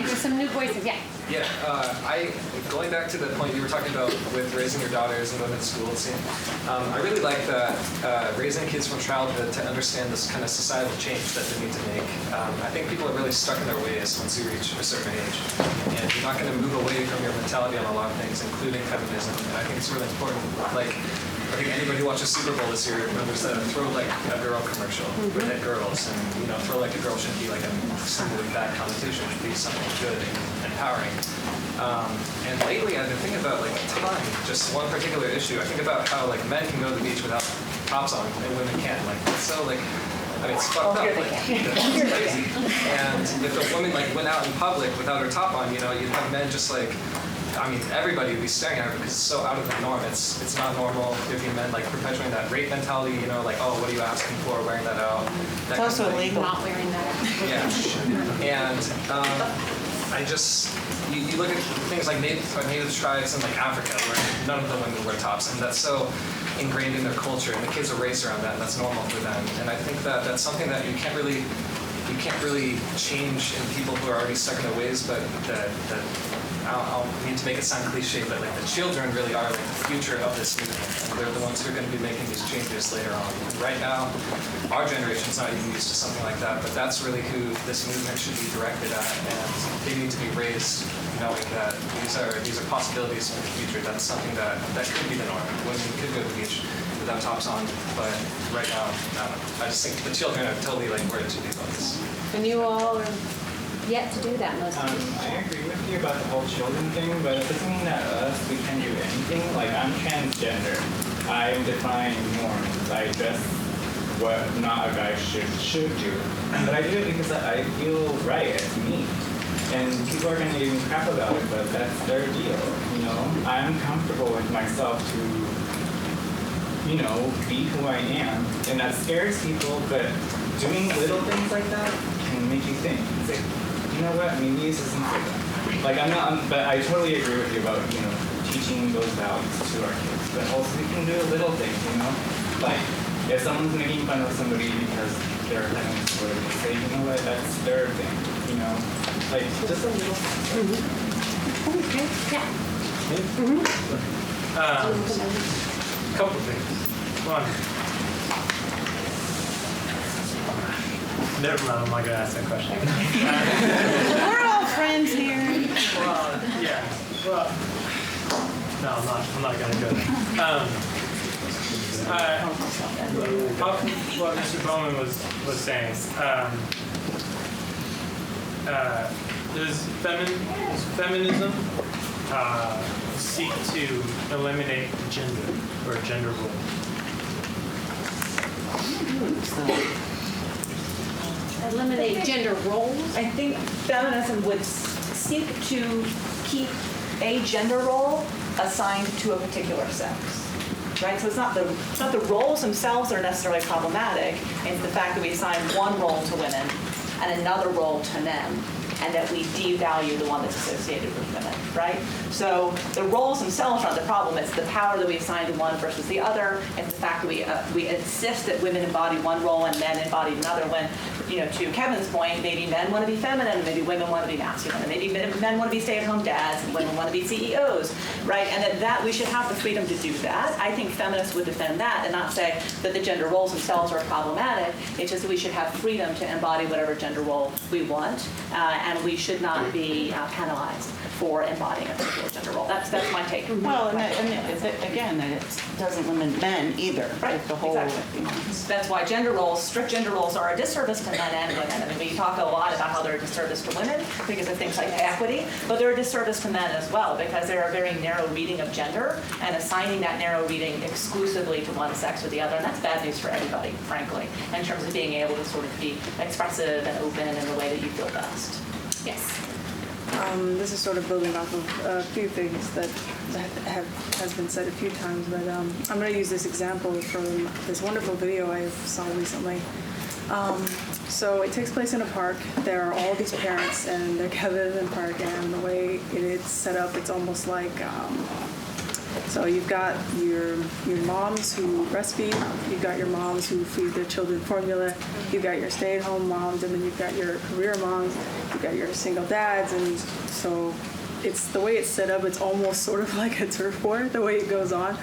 D: there's some new voices. Yeah.
V: Yeah, going back to the point you were talking about with raising your daughters and going to school scene, I really like that raising kids from childhood to understand this kind of societal change that they need to make. I think people are really stuck in their ways once you reach a certain age, and you're not going to move away from your mentality on a lot of things, including feminism. And I think it's really important. I think anybody who watches Super Bowl this year remembers that throw a girl commercial with hit girls, and throw a girl shouldn't be a simply bad connotation. It should be something good and empowering. And lately I've been thinking about time, just one particular issue. I think about how men can go to the beach without tops on and women can't. It's fucked up. It's crazy. And if a woman went out in public without her top on, you'd have men just everybody would be staring at her because it's so out of the norm. It's not normal if you men perpetuating that rape mentality, oh, what are you asking for, wearing that out.
J: It's also illegal.
D: Not wearing that out.
V: Yeah. And you look at things like native tribes in Africa where none of the women wear tops, and that's so ingrained in their culture, and the kids are raised around that, and that's normal for them. And I think that that's something that you can't really change in people who are already stuck in their ways, but that I'll mean to make it sound cliche, but the children really are the future of this movement, and they're the ones who are going to be making these changes later on. And right now, our generation's not even used to something like that, but that's really who this movement should be directed at, and they need to be raised knowing that these are possibilities for the future. That's something that could be the norm. Women could go to the beach without tops on, but right now, I just think the children are totally where it should be focused.
D: And you all are yet to do that most of the
W: I agree with you about the whole children thing, but it doesn't mean that we can do anything. I'm transgender. I'm defying norms. I dress what not a guy should do. But I do it because I feel right. It's me. And people are going to give me crap about it, but that's their deal. I'm comfortable with myself to, be who I am. And that scares people, but doing little things like that can make you think. It's you know what, maybe this isn't for them. But I totally agree with you about, teaching those values to our kids. But also we can do little things, if someone's making fun of somebody because they're feminist, or they say, you know what, that's their thing, you know, like just a little.
D: Okay. Yeah.
F: Couple things. One. Never mind, I'm not gonna ask that question.
J: We're all friends here.
F: Well, yeah. Well, no, I'm not gonna go there. What Mr. Bowman was saying. Does feminism seek to eliminate gender or gender role?
D: Eliminate gender roles?
A: I think feminism would seek to keep a gender role assigned to a particular sex. Right? So it's not the roles themselves that are necessarily problematic. It's the fact that we assign one role to women and another role to men, and that we devalue the one that's associated with women, right? So the roles themselves aren't the problem. It's the power that we assign to one versus the other. It's the fact that we insist that women embody one role and men embody another. When, to Kevin's point, maybe men want to be feminine, and maybe women want to be masculine, and maybe men want to be stay-at-home dads, and women want to be CEOs, right? And that we should have the freedom to do that. I think feminists would defend that and not say that the gender roles themselves are problematic. It's just that we should have freedom to embody whatever gender role we want, and we should not be penalized for embodying a particular gender role. That's my take.
J: Well, again, it doesn't limit men either.
A: Right,
J: the whole,
A: exactly. That's why strict gender roles are a disservice to men and women. I mean, we talk a lot about how they're a disservice to women because of things like pay equity, but they're a disservice to men as well because they're a very narrow reading of gender and assigning that narrow reading exclusively to one sex or the other. And that's bad news for everybody, frankly, in terms of being able to sort of be expressive and open in the way that you feel best. Yes.
G: This is sort of building off of a few things that has been said a few times, but I'm going to use this example from this wonderful video I saw recently. So it takes place in a park. There are all these parents, and they're gathered in the park, and the way it's set up, it's almost like so you've got your moms who breastfeed, you've got your moms who feed their children formula, you've got your stay-at-home moms, and then you've got your career moms, you've got your single dads, and so it's the way it's set up. It's almost sort of like a turf war the way it goes on.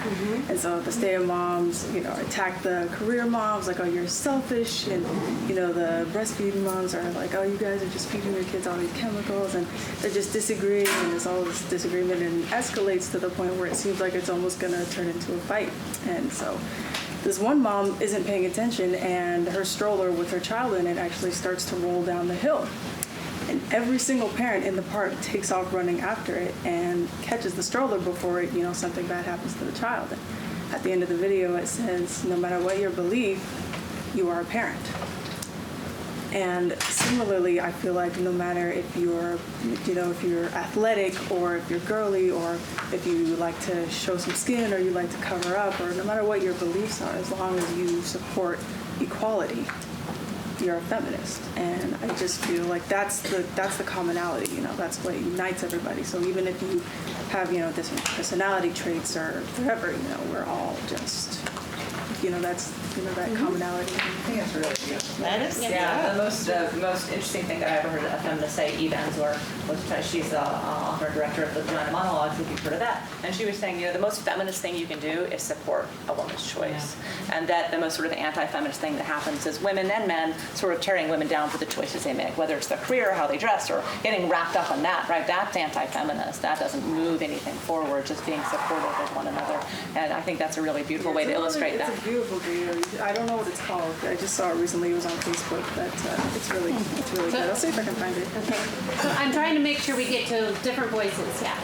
G: And so the stay-at-home moms, attack the career moms like, oh, you're selfish, and the breastfeeding moms are like, oh, you guys are just feeding your kids all these chemicals, and they're just disagreeing, and there's all this disagreement, and it escalates to the point where it seems like it's almost going to turn into a fight. And so this one mom isn't paying attention, and her stroller with her child in it actually starts to roll down the hill. And every single parent in the park takes off running after it and catches the stroller before something bad happens to the child. And at the end of the video, it says, no matter what your belief, you are a parent. And similarly, I feel like no matter if you're athletic, or if you're girly, or if you like to show some skin, or you like to cover up, or no matter what your beliefs are, as long as you support equality, you're a feminist. And I just feel like that's the commonality, that's what unites everybody. So even if you have, different personality traits or whatever, we're all just, that's, that commonality.
A: I think that's really beautiful.
J: That is?
A: Yeah. The most interesting thing that I ever heard a feminist say, Eve Ensler, was she's the author and director of the Vagina Monologues, if you've heard of that. And she was saying, the most feminist thing you can do is support a woman's choice. Yeah. And that the most sort of anti-feminist thing that happens is women and men sort of tearing women down for the choices they make, whether it's their career, how they dress, or getting wrapped up in that, right? That's anti-feminist. That doesn't move anything forward, just being supportive of one another. And I think that's a really beautiful way to illustrate that.
G: It's a beautiful video. I don't know what it's called. I just saw it recently. It was on Facebook, but it's really good. I'll see if I can find it.
D: Okay. So I'm trying to make sure we get to different voices. Yeah.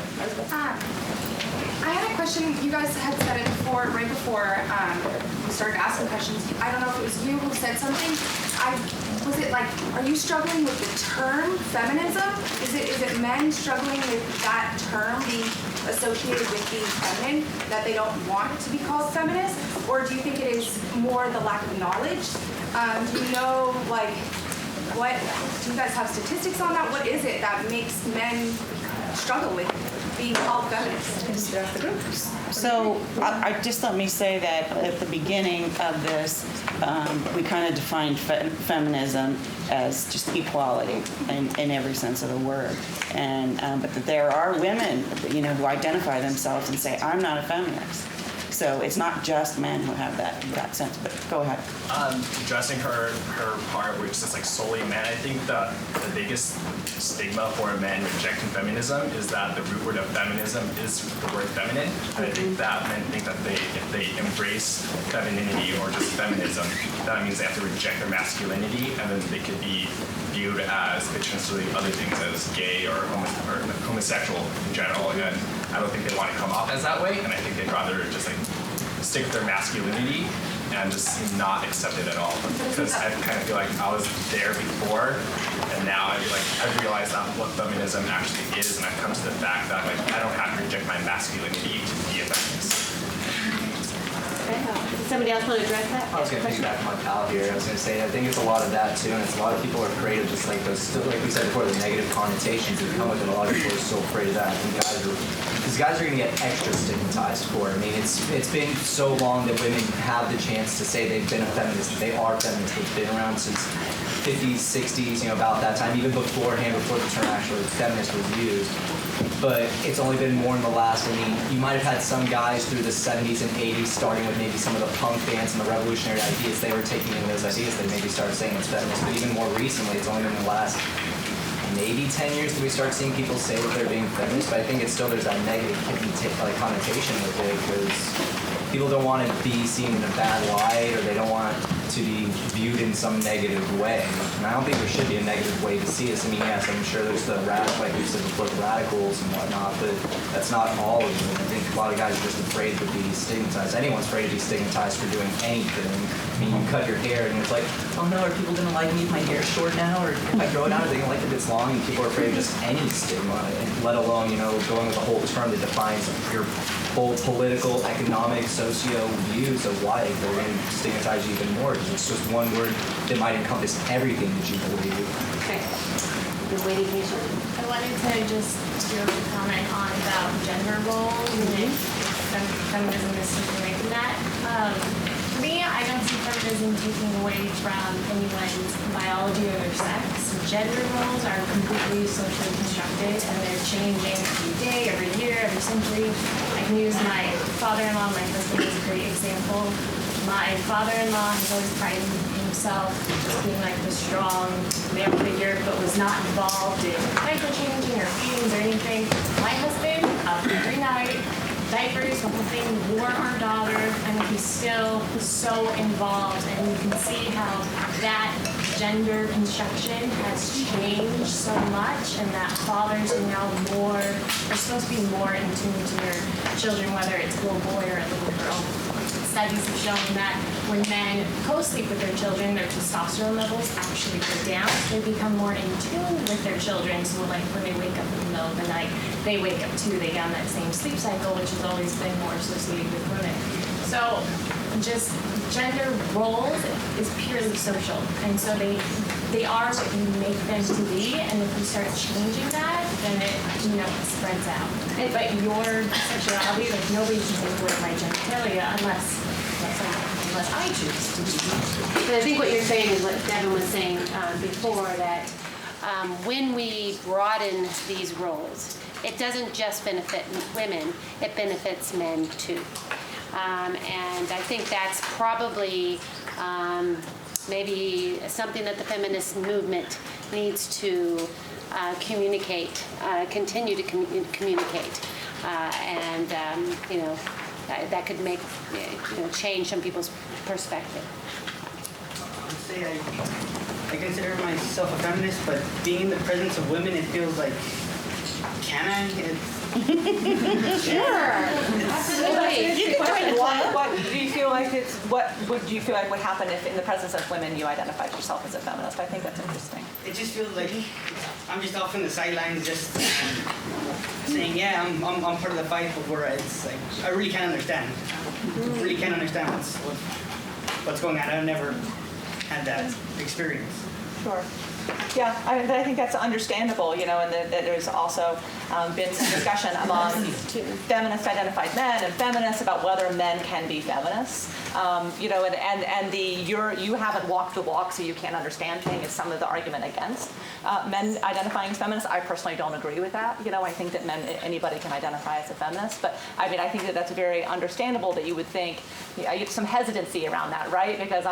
K: I had a question. You guys had said it before, right before we started asking questions. I don't know if it was you who said something. Was it like, are you struggling with the term feminism? Is it men struggling with that term being associated with being feminine, that they don't want to be called feminist? Or do you think it is more the lack of knowledge? Do you know, do you guys have statistics on that? What is it that makes men
E: struggle with being called feminist?
J: So I just let me say that at the beginning of this, we kind of defined feminism as just equality in every sense of the word, and but that there are women, who identify themselves and say, "I'm not a feminist." So it's not just men who have that sense. But go ahead.
C: Addressing her part, which is like solely men, I think the biggest stigma for men rejecting feminism is that the root word of feminism is the word feminine. And I think that men think that if they embrace femininity or just feminism, that means they have to reject their masculinity, and then they could be viewed as potentially other things as gay or homosexual in general. And I don't think they want to come off as that way, and I think they'd rather just like stick with their masculinity and just not accept it at all. Because I kind of feel like I was there before, and now I've realized that what feminism actually is, and I've come to the fact that I don't have to reject my masculinity to be a feminist.
D: Somebody else want to address that?
P: I was going to piggyback my pal here. I was going to say, I think it's a lot of that too, and it's a lot of people are afraid of just like those, like we said before, the negative connotations that come with it. A lot of people are so afraid of that. I think guys are going to get extra stigmatized for it. I mean, it's been so long that women have the chance to say they've been a feminist. They are feminists. They've been around since 50s, 60s, about that time, even before the term actually feminist was used. But it's only been more in the last, you might have had some guys through the 70s and 80s starting with maybe some of the punk bands and the revolutionary ideas. They were taking in those ideas. They maybe started saying it's feminist. But even more recently, it's only been the last maybe 10 years that we start seeing people say that they're being feminist. But I think there's that negative connotation with it, because people don't want to be seen in a bad light, or they don't want to be viewed in some negative way. And I don't think there should be a negative way to see us. I mean, yes, I'm sure there's the like we said before, the radicals and whatnot, but that's not all of them. I think a lot of guys are just afraid to be stigmatized. Anyone's afraid to be stigmatized for doing anything. I mean, you cut your hair and it's like, oh no, are people going to like me if my hair is short now? Or if I grow it out, are they going to like it if it's long? And people are afraid of just any stigma, let alone, going with a whole term that defines your whole political, economic, socio views of life. They're going to stigmatize you even more, because it's just one word that might encompass everything that you believe.
D: Okay. Been waiting patiently.
H: I wanted to just do a comment on about gender roles and if feminism is taking away from that. For me, I don't see feminism taking away from anyone's biology or their sex. Gender roles are completely socially constructed, and they're changing every day, every year, every century. I can use my father-in-law, my husband, as a great example. My father-in-law has always prided himself as being like the strong male figure, but was not involved in diaper changing or feedings or anything. My husband, up every night, diapers, the whole thing, wore our daughter, and he's still so involved. And you can see how that gender construction has changed so much, and that fathers are now are supposed to be more in tune to their children, whether it's a little boy or a little girl. Studies have shown that when men co-sleep with their children, their testosterone levels actually go down. They become more in tune with their children. So like when they wake up in the middle of the night, they wake up too. They get on that same sleep cycle, which has always been more associated with women. So just gender roles is purely social. And so they are what you make them to be. And if you start changing that, then it spreads out. But your sexuality, nobody can take away my genitalia unless I choose to do.
D: And I think what you're saying is what Devon was saying before, that when we broaden these roles, it doesn't just benefit women, it benefits men too. And I think that's probably maybe something that the feminist movement needs to communicate, continue to communicate, and that could make change some people's perspective.
R: I consider myself a feminist, but being in the presence of women, it feels like, can I?
A: Sure. Absolutely. What do you feel like would happen if in the presence of women you identified yourself as a feminist? I think that's interesting.
R: It just feels like I'm just off in the sidelines, just saying, yeah, I'm part of the fight, but where it's like I really can't understand. I really can't understand what's going on. I've never had that experience.
A: Sure. Yeah, I think that's understandable, and that there's also been some discussion among feminist-identified men and feminists about whether men can be feminists. And you haven't walked the walk, so you can't understand thing is some of the argument against men identifying as feminists. I personally don't agree with that. I think that anybody can identify as a feminist, but I think that that's very understandable that you would think you have some hesitancy around that, right? Because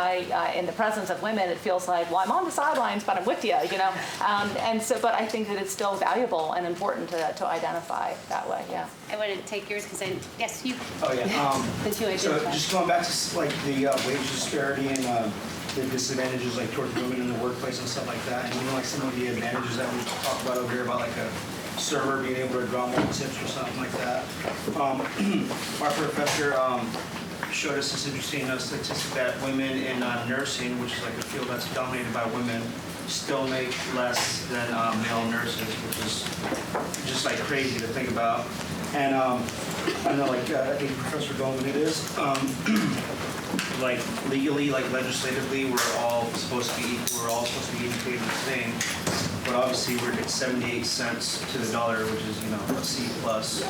A: in the presence of women, it feels like, well, I'm on the sidelines, but I'm with you, but I think that it's still valuable and important to identify that way. Yeah.
D: I want to take yours because yes, you.
I: Oh yeah. So just going back to like the wage disparity and the disadvantages like towards women in the workplace and stuff like that, and like some of the advantages that we talked about over here about like a server being able to draw more tips or something like that. Our professor showed us this interesting statistic that women in nursing, which is like a field that's dominated by women, still make less than male nurses, which is just like crazy to think about. And I know, like I think Professor Goldman, it is like legally, like legislatively, we're all supposed to be equal. We're all supposed to be paid the same. But obviously, we're at 78 cents to the dollar, which is a C plus.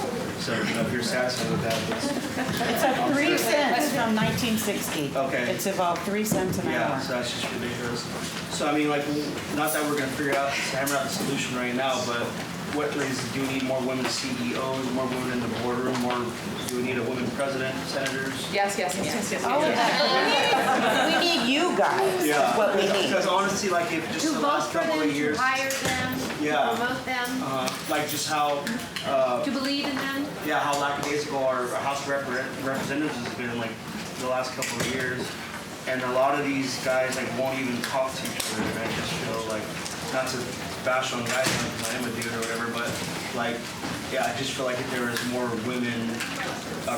I: So if you're satisfied with that,
M: it's up 3 cents from 1960.
I: Okay.
M: It's about 3 cents an hour.
I: Yeah, so that's just ridiculous. So I mean, like, not that we're gonna hammer out the solution right now, but what reasons do we need more women CEOs, more women in the boardroom, do we need a woman president, senators?
A: Yes.
M: Oh, we need you guys.
I: Yeah.
M: Is what we need.
I: Because honestly, like if just the last couple of years,
D: to hire them,
I: yeah,
D: to promote them,
I: like just how
D: to believe in them.
I: Yeah, how lackadaisical our House of Representatives has been like the last couple of years, and a lot of these guys like won't even talk to each other. And I just feel like, not to bash on guys because I am a dude or whatever, but like, yeah, I just feel like if there was more women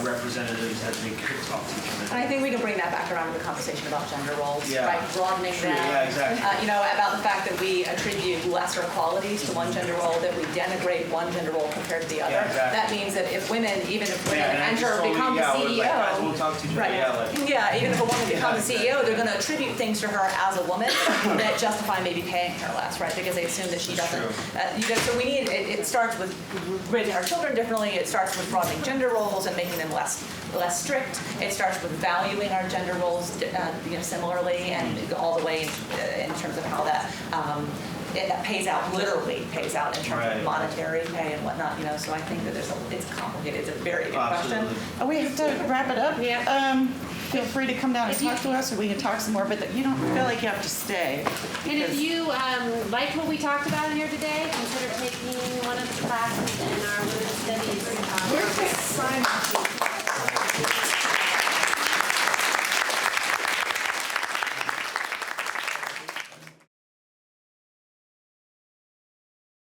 I: representatives that they could talk to each other.
A: And I think we can bring that back around to the conversation about gender roles,
I: Yeah.
A: right? Broadening
I: True,
A: them.
I: yeah, exactly.
A: About the fact that we attribute lesser qualities to one gender role, that we denigrate one gender role compared to the other.
I: Yeah, exactly.
A: That means that if women, even if women
I: and
A: become the CEO,
I: like, guys won't talk to each other.
A: right?
I: Yeah,
A: even if a woman becomes the CEO, they're going to attribute things to her as a woman that justify maybe paying her less, right? Because they assume that she doesn't. So we need. It starts with raising our children differently. It starts with broadening gender roles and making them less strict. It starts with valuing our gender roles similarly, and all the way in terms of how that that literally pays out in terms of monetary pay and whatnot. So I think that it's complicated. It's a very good question.
M: We have to wrap it up.
A: Yeah.
M: Feel free to come down and talk to us, or we can talk some more. But you don't feel like you have to stay.
D: And if you like what we talked about here today, consider taking one of the classes in our women's studies.
G: Where's the sign?